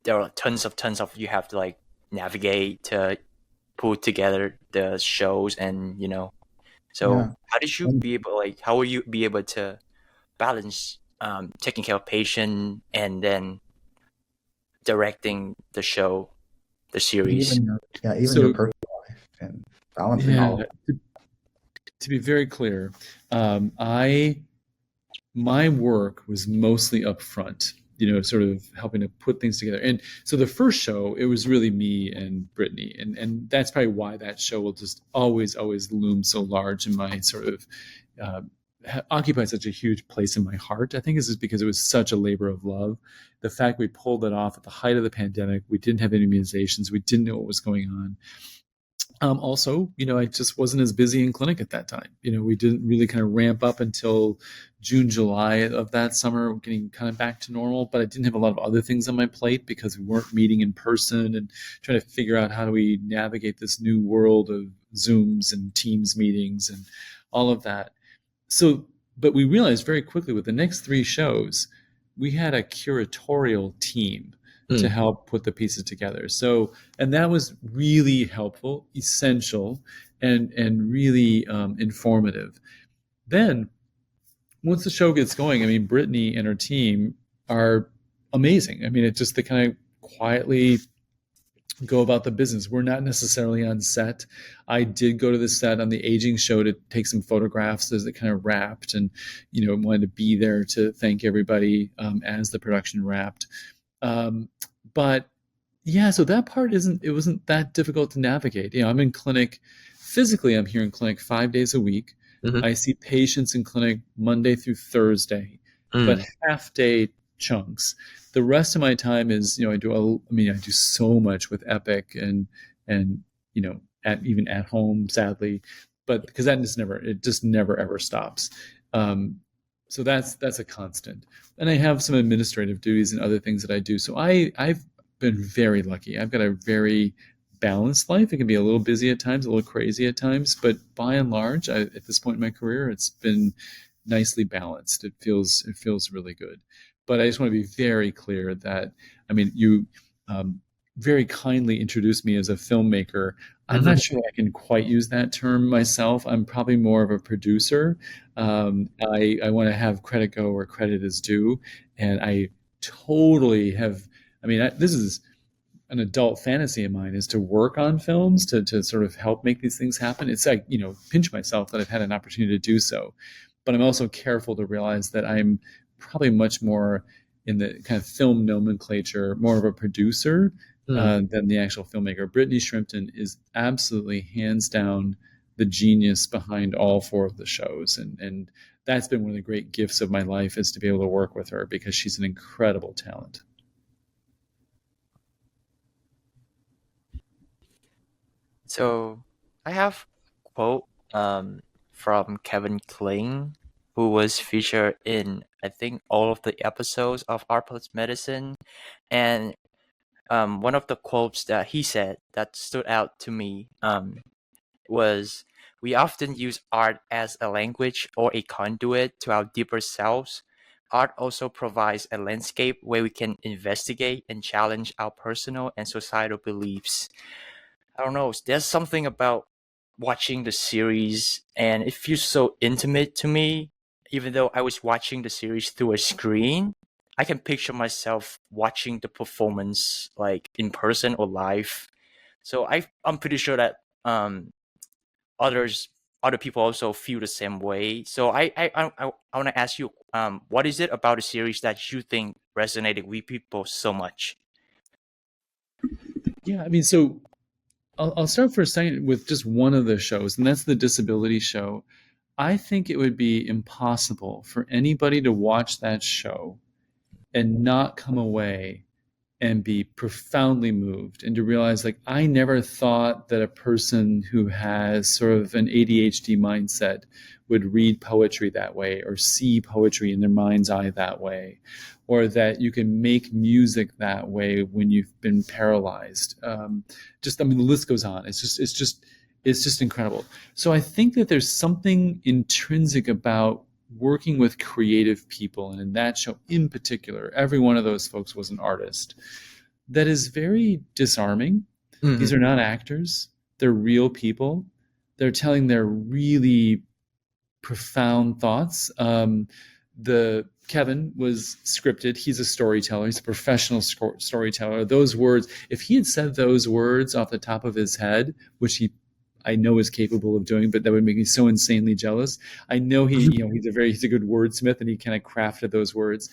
are tons of you have to like navigate to put together the shows, and, so Yeah. how did you be able, how will you be able to balance taking care of patient and then directing the show, the series? Even your personal life and balancing all of it. To be very clear, my work was mostly up front. sort of helping to put things together. And so the first show, it was really me and Brittany, and that's probably why that show will just always loom so large in my sort of occupy such a huge place in my heart. I think this is because it was such a labor of love. The fact we pulled it off at the height of the pandemic, we didn't have immunizations, we didn't know what was going on. Also, I just wasn't as busy in clinic at that time. We didn't really kind of ramp up until June, July of that summer, getting kind of back to normal. But I didn't have a lot of other things on my plate because we weren't meeting in person and trying to figure out how do we navigate this new world of Zooms and Teams meetings and all of that. So, but we realized very quickly with the next 3 shows, we had a curatorial team to help put the pieces together. So, and that was really helpful, essential, and really informative. Then, once the show gets going, I mean, Brittany and her team are amazing. I mean, it's just they kind of quietly go about the business. We're not necessarily on set. I did go to the set on the aging show to take some photographs as it kind of wrapped, and wanted to be there to thank everybody as the production wrapped. But yeah, so that part wasn't that difficult to navigate. I'm in clinic physically. I'm here in clinic 5 days a week. I see patients in clinic Monday through Thursday, but half day chunks. The rest of my time is, I do so much with Epic and even at home, sadly, but because it just never ever stops. So that's a constant. And I have some administrative duties and other things that I do. So I've been very lucky. I've got a very balanced life. It can be a little busy at times, a little crazy at times, but by and large, at this point in my career, it's been nicely balanced. It feels really good. But I just want to be very clear that, you very kindly introduced me as a filmmaker. I'm not sure I can quite use that term myself. I'm probably more of a producer. I want to have credit go where credit is due. And I totally have, this is an adult fantasy of mine, is to work on films, to sort of help make these things happen. It's like, pinch myself that I've had an opportunity to do so. But I'm also careful to realize that I'm probably much more in the kind of film nomenclature, more of a producer than the actual filmmaker. Brittany Shrimpton is absolutely hands down the genius behind all 4 of the shows. And that's been one of the great gifts of my life, is to be able to work with her, because she's an incredible talent. So I have a quote from Kevin Kling, who was featured in, I think, all of the episodes of Art Plus Medicine. And one of the quotes that he said that stood out to me was, "We often use art as a language or a conduit to our deeper selves. Art also provides a landscape where we can investigate and challenge our personal and societal beliefs." I don't know, there's something about watching the series, and it feels so intimate to me. Even though I was watching the series through a screen, I can picture myself watching the performance like in person or live. So I'm pretty sure that other people also feel the same way. So I want to ask you, what is it about the series that you think resonated with people so much? Yeah, so I'll start for a second with just one of the shows, and that's the disability show. I think it would be impossible for anybody to watch that show and not come away and be profoundly moved, and to realize, like, I never thought that a person who has sort of an ADHD mindset would read poetry that way, or see poetry in their mind's eye that way, or that you can make music that way when you've been paralyzed. The list goes on. It's just incredible. So I think that there's something intrinsic about working with creative people, and in that show in particular, every one of those folks was an artist, that is very disarming. These are not actors. They're real people. They're telling their really profound thoughts. Kevin was scripted. He's a storyteller. He's a professional storyteller. Those words, if he had said those words off the top of his head, which I know is capable of doing, but that would make me so insanely jealous. I know he's a good wordsmith, and he kind of crafted those words.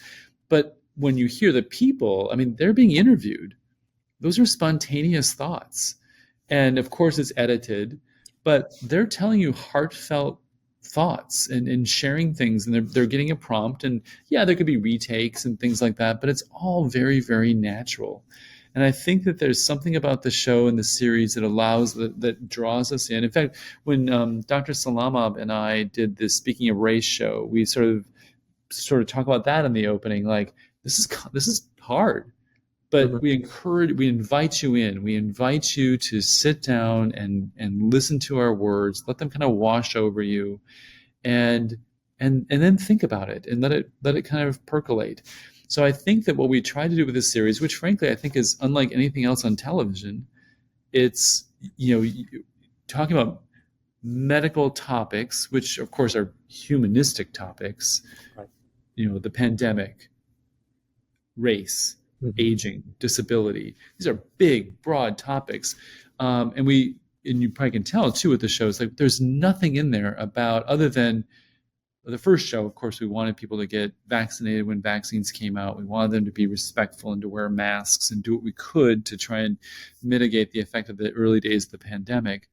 But when you hear the people, I mean, they're being interviewed. Those are spontaneous thoughts. And of course, it's edited, but they're telling you heartfelt thoughts and sharing things, and they're getting a prompt. And yeah, there could be retakes and things like that, but it's all very, very natural. And I think that there's something about the show and the series that that draws us in. In fact, when Dr. Salamab and I did this Speaking of Race show, we sort of talk about that in the opening. Like, this is hard, but we invite you in. We invite you to sit down and listen to our words, let them kind of wash over you, and then think about it and let it kind of percolate. So I think that what we try to do with this series, which frankly I think is unlike anything else on television, it's, talking about medical topics, which of course are humanistic topics, right. The pandemic, race, aging, disability. These are big, broad topics. And you probably can tell too with the shows, like there's nothing in there about, other than the first show, of course, we wanted people to get vaccinated when vaccines came out. We wanted them to be respectful and to wear masks and do what we could to try and mitigate the effect of the early days of the pandemic.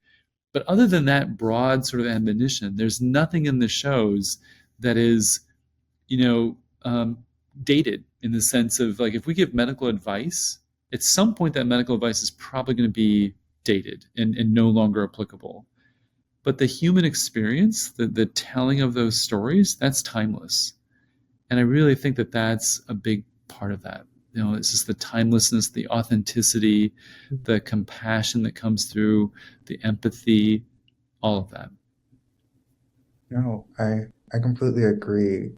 But other than that broad sort of admonition, there's nothing in the shows that is, dated, in the sense of, like, if we give medical advice, at some point that medical advice is probably going to be dated and no longer applicable. But the human experience, the telling of those stories, that's timeless. And I really think that that's a big part of that. It's just the timelessness, the authenticity, the compassion that comes through, the empathy, all of that. No, I completely agree.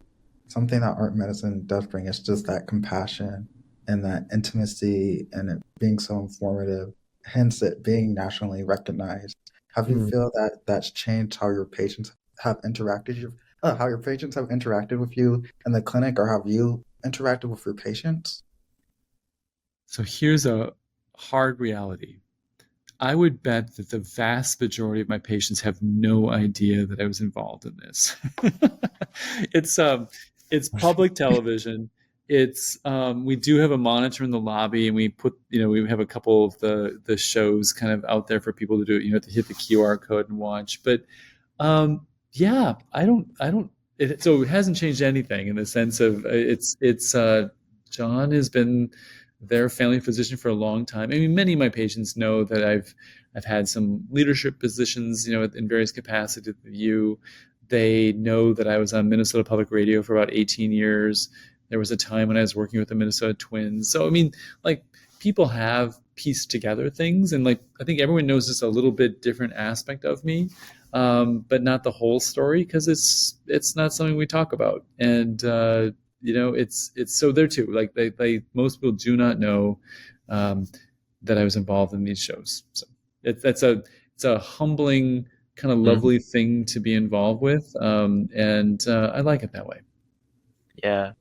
Something that art medicine does bring is just that compassion and that intimacy, and it being so informative, hence it being nationally recognized. Have you feel that that's changed how your patients have interacted? How your patients have interacted with you in the clinic, or have you interacted with your patients? So here's a hard reality. I would bet that the vast majority of my patients have no idea that I was involved in this. It's public television. It's we do have a monitor in the lobby, and we put, we have a couple of the shows kind of out there for people to do it. You have to hit the QR code and watch. But yeah, I don't. So it hasn't changed anything in the sense of it's Jon has been their family physician for a long time. I mean, many of my patients know that I've had some leadership positions, in various capacities at the U. They know that I was on Minnesota Public Radio for about 18 years. There was a time when I was working with the Minnesota Twins. So, I mean, like, people have pieced together things, and like, I think everyone knows just a little bit different aspect of me, but not the whole story, because it's not something we talk about. And it's so there too. Like, they most people do not know that I was involved in these shows. So it's a humbling, kind of lovely thing to be involved with, and I like it that way. Yeah,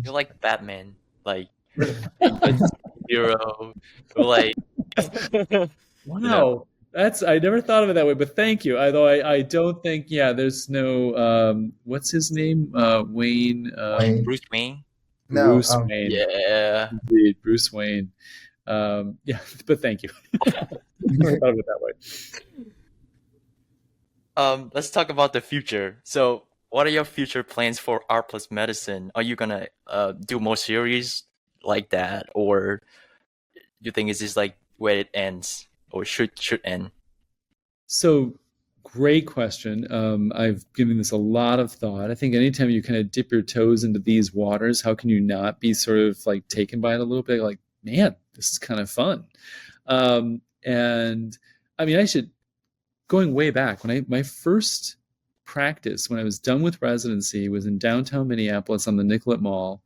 you're like Batman, like hero, like. Wow. I never thought of it that way, but thank you. Although I don't think, there's no, what's his name? Wayne. Bruce Wayne. Bruce Wayne. Yeah. Indeed, Bruce Wayne. Yeah, but thank you. I never thought of it that way. Let's talk about the future. So, what are your future plans for Art Plus Medicine? Are you gonna do more series like that, or you think is this like where it ends, or should end? So, great question. I've given this a lot of thought. I think anytime you kind of dip your toes into these waters, how can you not be sort of like taken by it a little bit? Like, man, this is kind of fun. And I mean, going way back, when my first practice, when I was done with residency, was in downtown Minneapolis on the Nicollet Mall.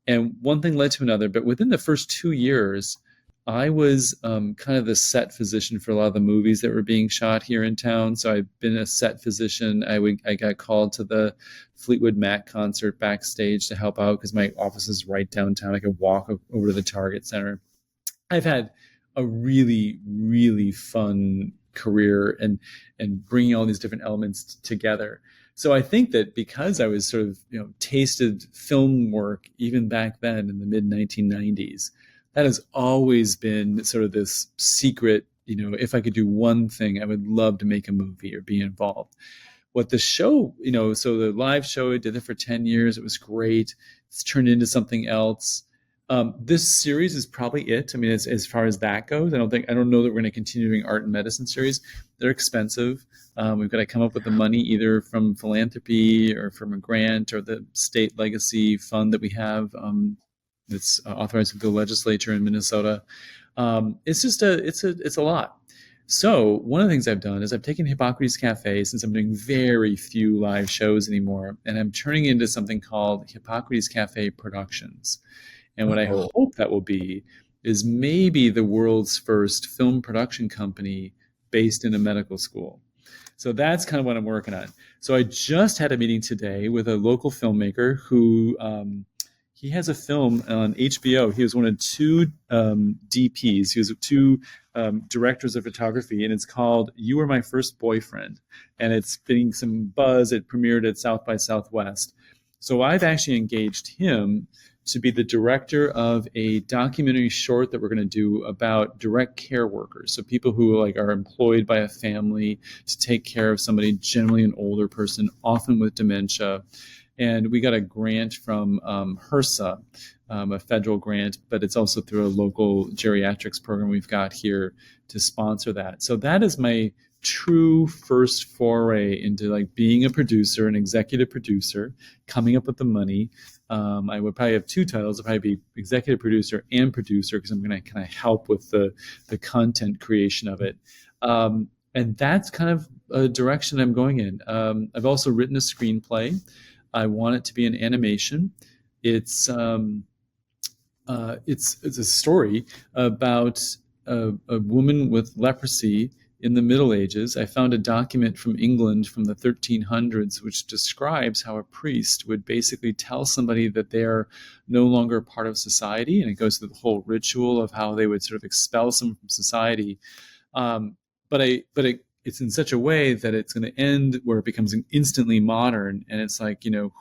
And one thing led to another. But within the first 2 years, I was kind of the set physician for a lot of the movies that were being shot here in town. So I've been a set physician. I got called to the Fleetwood Mac concert backstage to help out because my office is right downtown. I could walk over to the Target Center. I've had a really, really fun career and bringing all these different elements together. So I think that because I was sort of, tasted film work even back then in the mid 1990s, that has always been sort of this secret, if I could do one thing, I would love to make a movie or be involved. What the show, so the live show, I did it for 10 years. It was great. It's turned into something else. This series is probably it. I mean, as far as that goes, I don't know that we're going to continue doing art and medicine series. They're expensive. We've got to come up with the money either from philanthropy or from a grant or the state legacy fund that we have that's authorized with the legislature in Minnesota. It's just it's a lot. So one of the things I've done is I've taken Hippocrates Cafe, since I'm doing very few live shows anymore, and I'm turning into something called Hippocrates Cafe Productions. And what I hope that will be is maybe the world's first film production company based in a medical school. So that's kind of what I'm working on. So I just had a meeting today with a local filmmaker who he has a film on HBO. He was one of two DPs. He was two directors of photography, and it's called "You Were My First Boyfriend," and it's getting some buzz. It premiered at South by Southwest. So I've actually engaged him to be the director of a documentary short that we're going to do about direct care workers. So people who are employed by a family to take care of somebody, generally an older person, often with dementia. And we got a grant from HRSA, a federal grant, but it's also through a local geriatrics program we've got here to sponsor that. So that is my true first foray into being a producer, an executive producer, coming up with the money. I would probably have two titles. I'd probably be executive producer and producer, because I'm going to kind of help with the content creation of it. And that's kind of a direction I'm going in. I've also written a screenplay. I want it to be an animation. It's a story about a woman with leprosy in the Middle Ages. I found a document from England from the 1300s which describes how a priest would basically tell somebody that they're no longer part of society, and it goes through the whole ritual of how they would sort of expel someone from society. But it's in such a way that it's going to end where it becomes instantly modern, and it's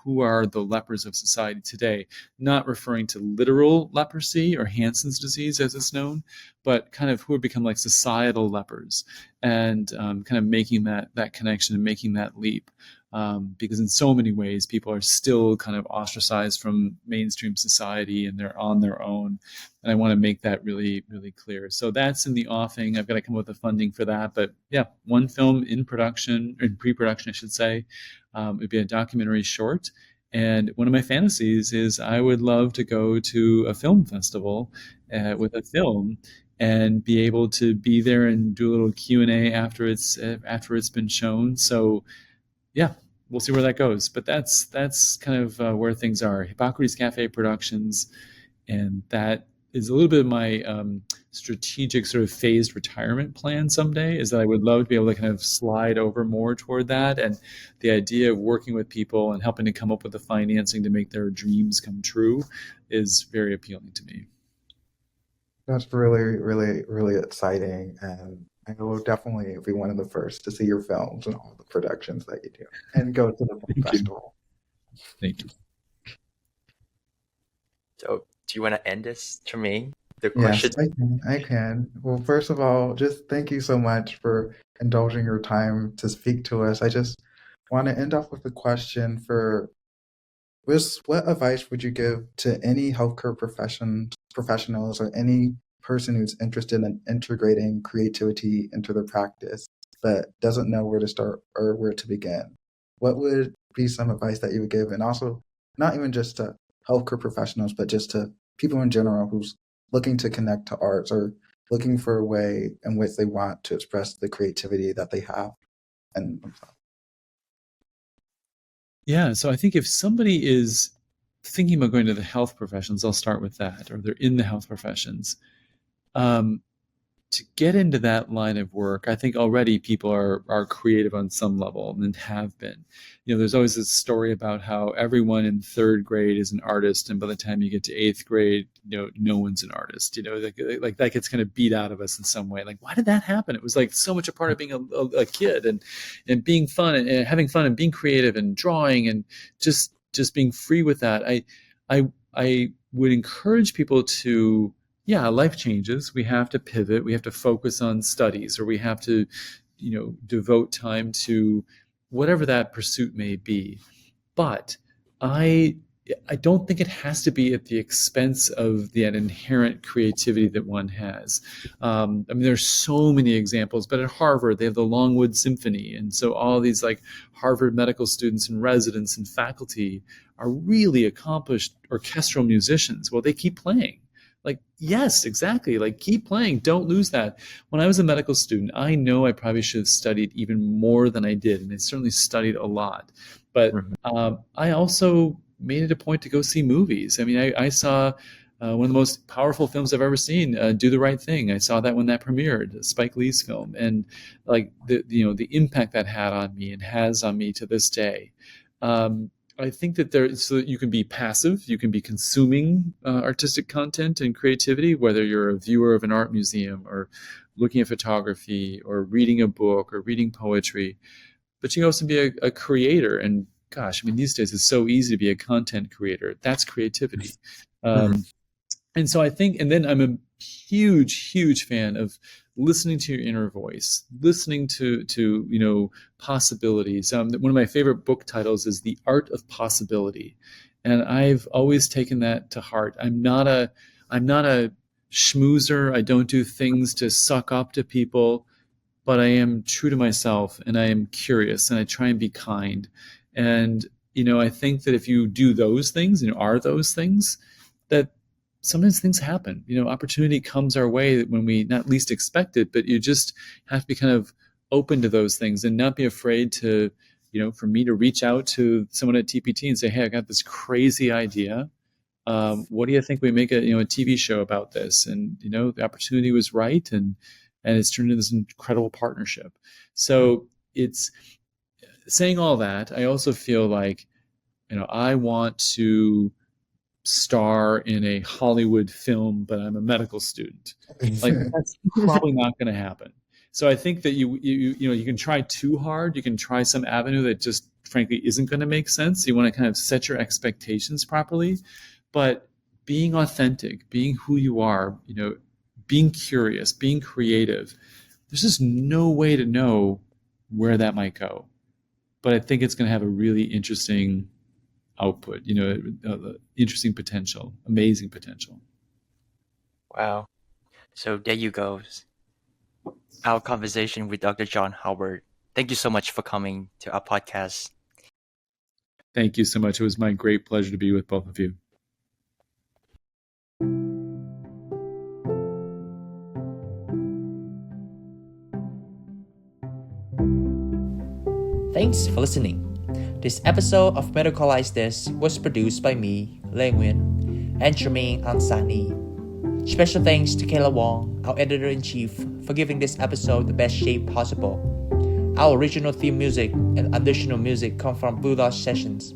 who are the lepers of society today? Not referring to literal leprosy or Hansen's disease as it's known, but kind of who have become societal lepers, and kind of making that connection and making that leap. Because in so many ways, people are still kind of ostracized from mainstream society, and they're on their own. And I want to make that really, really clear. So that's in the offing. I've got to come up with the funding for that. But yeah, one film in production, or in pre-production, I should say. It'd be a documentary short. And one of my fantasies is I would love to go to a film festival with a film and be able to be there and do a little Q&A after it's been shown. So yeah, we'll see where that goes. But that's kind of where things are. Hippocrates Cafe Productions, and that is a little bit of my strategic sort of phased retirement plan someday, is that I would love to be able to kind of slide over more toward that. And the idea of working with people and helping to come up with the financing to make their dreams come true is very appealing to me. That's really, really, really exciting. And I will definitely be one of the first to see your films and all the productions that you do and go to the film festival. Thank you. So, do you want to end this, Tremaine? The Yes, question. I can. Well, first of all, just thank you so much for indulging your time to speak to us. I just want to end off with a question for what advice would you give to any healthcare professionals or any person who's interested in integrating creativity into their practice but doesn't know where to start or where to begin? What would be some advice that you would give? And also, not even just to healthcare professionals, but just to people in general who's looking to connect to arts or looking for a way in which they want to express the creativity that they have in themselves. Yeah, so I think if somebody is thinking about going to the health professions, I'll start with that, or they're in the health professions. to get into that line of work, I think already people are creative on some level and have been. There's always this story about how everyone in third grade is an artist, and by the time you get to eighth grade, no one's an artist. Like that gets kind of beat out of us in some way. Like, why did that happen? It was like so much a part of being a kid and being fun and having fun and being creative and drawing and just being free with that. I would encourage people to, life changes. We have to pivot. We have to focus on studies, or we have to, devote time to whatever that pursuit may be. But I don't think it has to be at the expense of that inherent creativity that one has. There's so many examples, but at Harvard, they have the Longwood Symphony. And so all these like Harvard medical students and residents and faculty are really accomplished orchestral musicians. Well, they keep playing. Like, yes, exactly. Like, keep playing. Don't lose that. When I was a medical student, I know I probably should have studied even more than I did. And I certainly studied a lot. But I also made it a point to go see movies. I saw one of the most powerful films I've ever seen, Do the Right Thing. I saw that when that premiered, Spike Lee's film. And like the impact that had on me and has on me to this day. I think that so you can be passive, you can be consuming artistic content and creativity, whether you're a viewer of an art museum or looking at photography or reading a book or reading poetry, but you can also be a creator. And gosh, these days it's so easy to be a content creator. That's creativity. And so I think, and then I'm a huge fan of listening to your inner voice, listening to possibilities. One of my favorite book titles is The Art of Possibility, and I've always taken that to heart. I'm not a schmoozer. I don't do things to suck up to people, but I am true to myself, and I am curious, and I try and be kind. And I think that if you do those things, are those things, that sometimes things happen. Opportunity comes our way when we not least expect it, but you just have to be kind of open to those things and not be afraid to, for me to reach out to someone at TPT and say, hey, I got this crazy idea. What do you think we make a TV show about this? And, the opportunity was right. And it's turned into this incredible partnership. So it's saying all that. I also feel like, I want to star in a Hollywood film, but I'm a medical student. Like, that's probably not going to happen. So I think that you can try too hard. You can try some avenue that just frankly isn't going to make sense. You want to kind of set your expectations properly, but being authentic, being who you are, being curious, being creative, there's just no way to know where that might go. But I think it's going to have a really interesting output, interesting potential, amazing potential. Wow. So there you go. Our conversation with Dr. Jon Hallberg. Thank you so much for coming to our podcast. Thank you so much. It was my great pleasure to be with both of you. Thanks for listening. This episode of Medicalize This was produced by me, Lê Nguyen, and Jermaine Ansani. Special thanks to Kayla Wong, our editor-in-chief, for giving this episode the best shape possible. Our original theme music and additional music come from Blue Dot Sessions.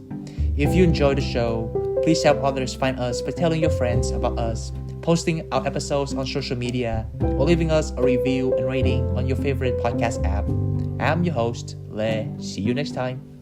If you enjoy the show, please help others find us by telling your friends about us, posting our episodes on social media, or leaving us a review and rating on your favorite podcast app. I'm your host, Lê. See you next time.